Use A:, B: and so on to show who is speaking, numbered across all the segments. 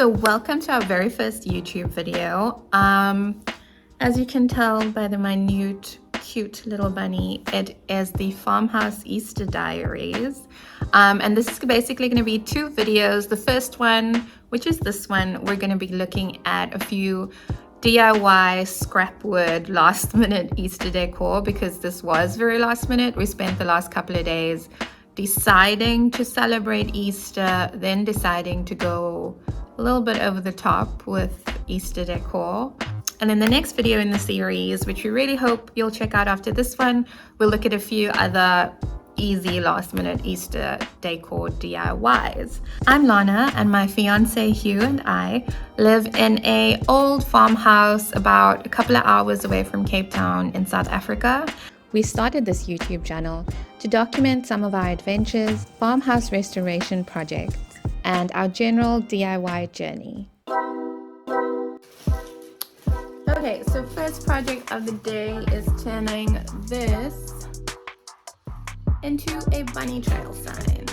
A: So welcome to our very first YouTube video. As you can tell by the minute, cute little bunny, it is the Farmhouse Easter Diaries. And this is basically going to be two videos. The first one, which is this one, we're going to be looking at a few DIY scrap wood last minute Easter decor, because this was very last minute. We spent the last couple of days deciding to celebrate Easter, then deciding to go a little bit over the top with Easter decor. And then the next video in the series, which we really hope you'll check out after this one, we'll look at a few other easy last minute Easter decor DIYs. I'm Lana, and my fiance Hugh and I live in an old farmhouse about a couple of hours away from Cape Town in South Africa. We started this YouTube channel to document some of our adventures, farmhouse restoration projects, and our general DIY journey. Okay, so first project of the day is turning this into a bunny trail sign.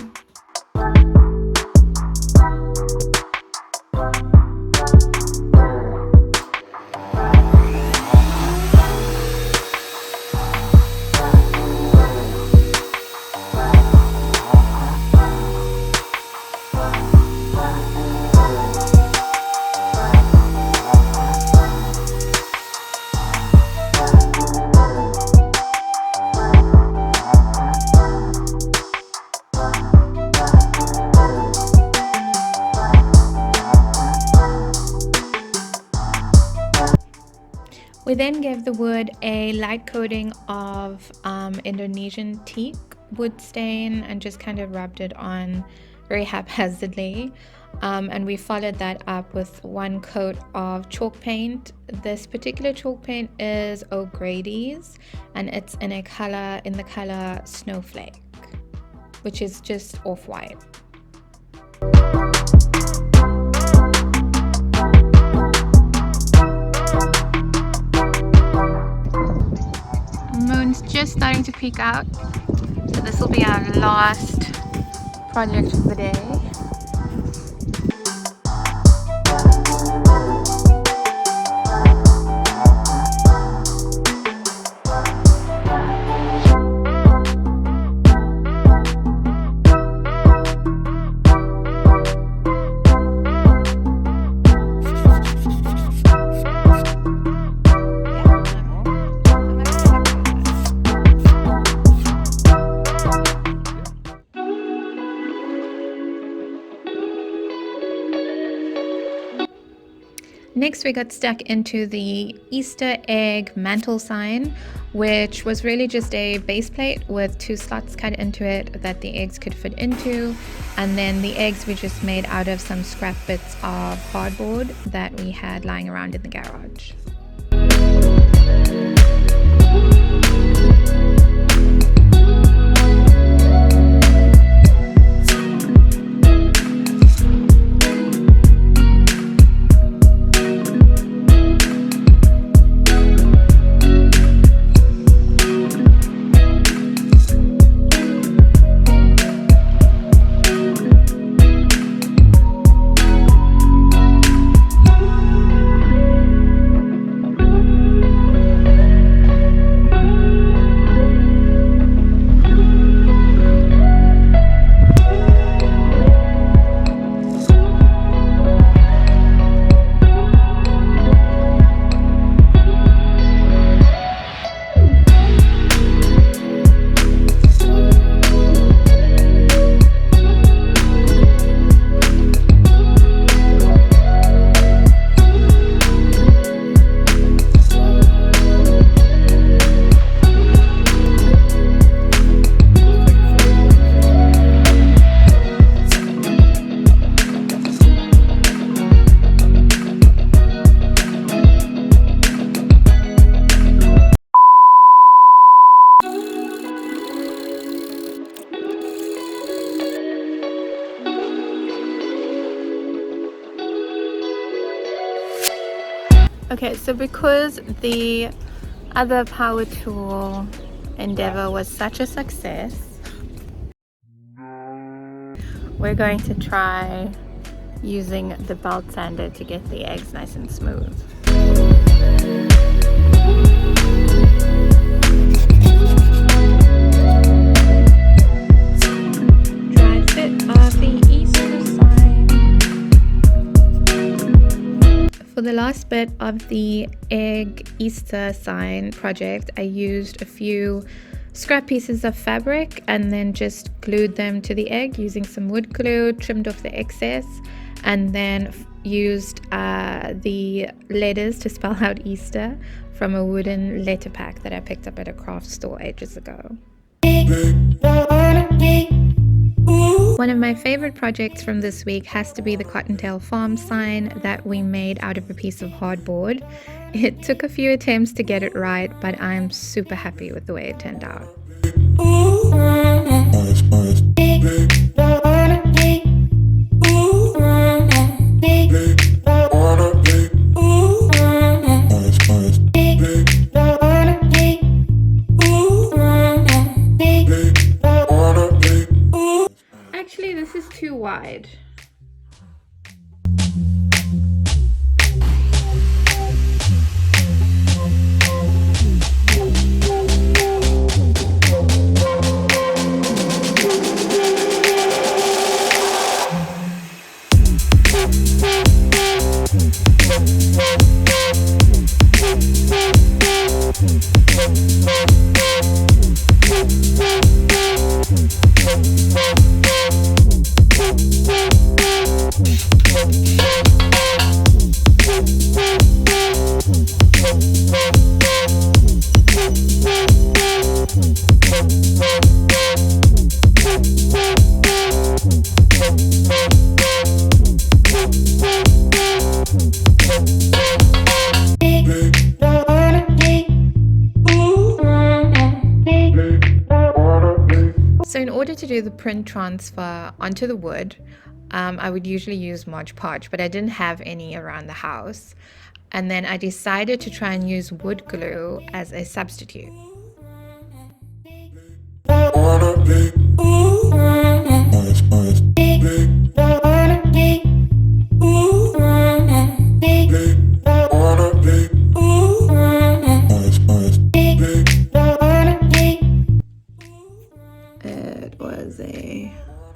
A: We then gave the wood a light coating of Indonesian teak wood stain and just kind of rubbed it on very haphazardly. And we followed that up with one coat of chalk paint. This particular chalk paint is O'Grady's, and it's in the color Snowflake, which is just off-white. Moon's just starting to peek out, so this will be our last project of the day. Next, we got stuck into the Easter egg mantle sign, which was really just a base plate with two slots cut into it that the eggs could fit into. And then the eggs we just made out of some scrap bits of cardboard that we had lying around in the garage. Okay, so because the other power tool endeavor was such a success, we're going to try using the belt sander to get the eggs nice and smooth. Dry fit of the Easter sign. For the last bit of the egg Easter sign project, I used a few scrap pieces of fabric and then just glued them to the egg using some wood glue, trimmed off the excess, and then used the letters to spell out Easter from a wooden letter pack that I picked up at a craft store ages ago. One of my favorite projects from this week has to be the Cottontail farm sign that we made out of a piece of hardboard. It took a few attempts to get it right, but I'm super happy with the way it turned out. Actually, this is too wide. So in order to do the print transfer onto the wood, I would usually use Mod Podge, but I didn't have any around the house. And then I decided to try and use wood glue as a substitute.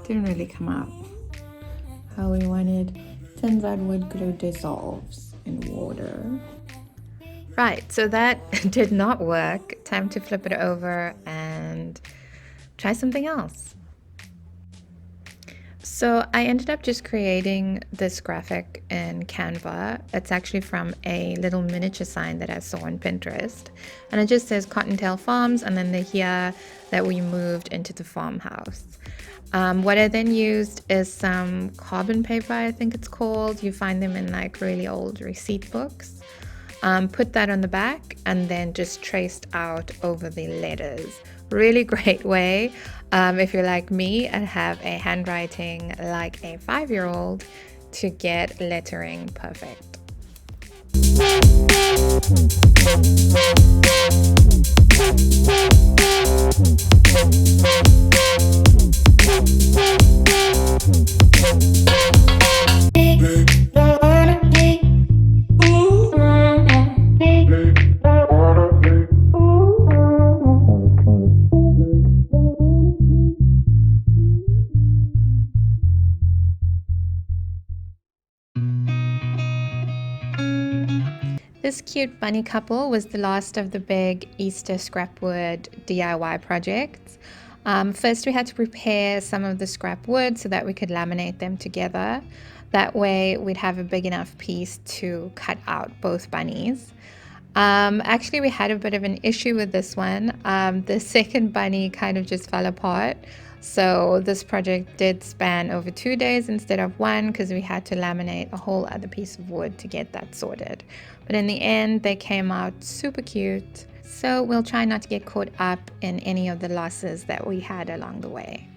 A: Didn't really come out how we wanted. Turns out wood glue dissolves in water. Right, so that did not work. Time to flip it over and try something else. So I ended up just creating this graphic in Canva. It's actually from a little miniature sign that I saw on Pinterest. And it just says Cottontail Farms and then the year that we moved into the farmhouse. What I then used is some carbon paper, I think it's called. You find them in like really old receipt books. Put that on the back and then just traced out over the letters. Really great way if you're like me and have a handwriting like a 5-year-old to get lettering perfect. This cute bunny couple was the last of the big Easter scrap wood DIY projects. First we had to prepare some of the scrap wood so that we could laminate them together. That way we'd have a big enough piece to cut out both bunnies. Actually we had a bit of an issue with this one. The second bunny kind of just fell apart. So this project did span over 2 days instead of one because we had to laminate a whole other piece of wood to get that sorted. But in the end, they came out super cute. So we'll try not to get caught up in any of the losses that we had along the way.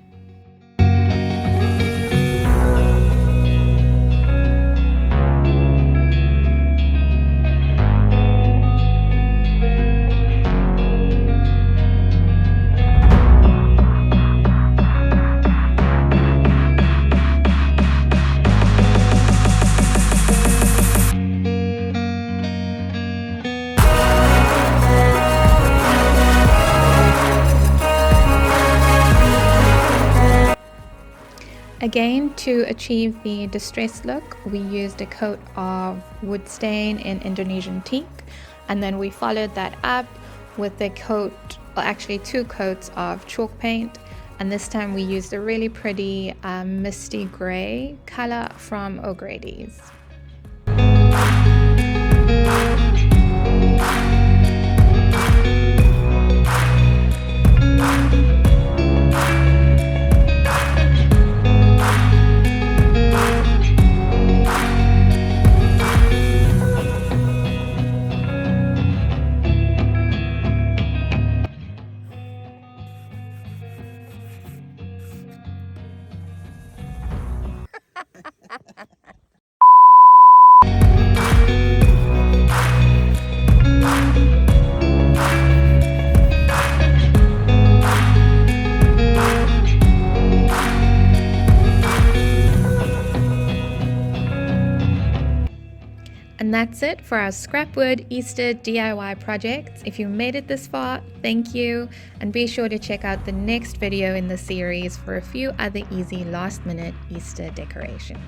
A: Again, to achieve the distressed look, we used a coat of wood stain in Indonesian teak, and then we followed that up with a coat, well actually 2 coats of chalk paint, and this time we used a really pretty misty grey color from O'Grady's. And that's it for our scrapwood Easter DIY project. If you made it this far, thank you, and be sure to check out the next video in the series for a few other easy last-minute Easter decorations.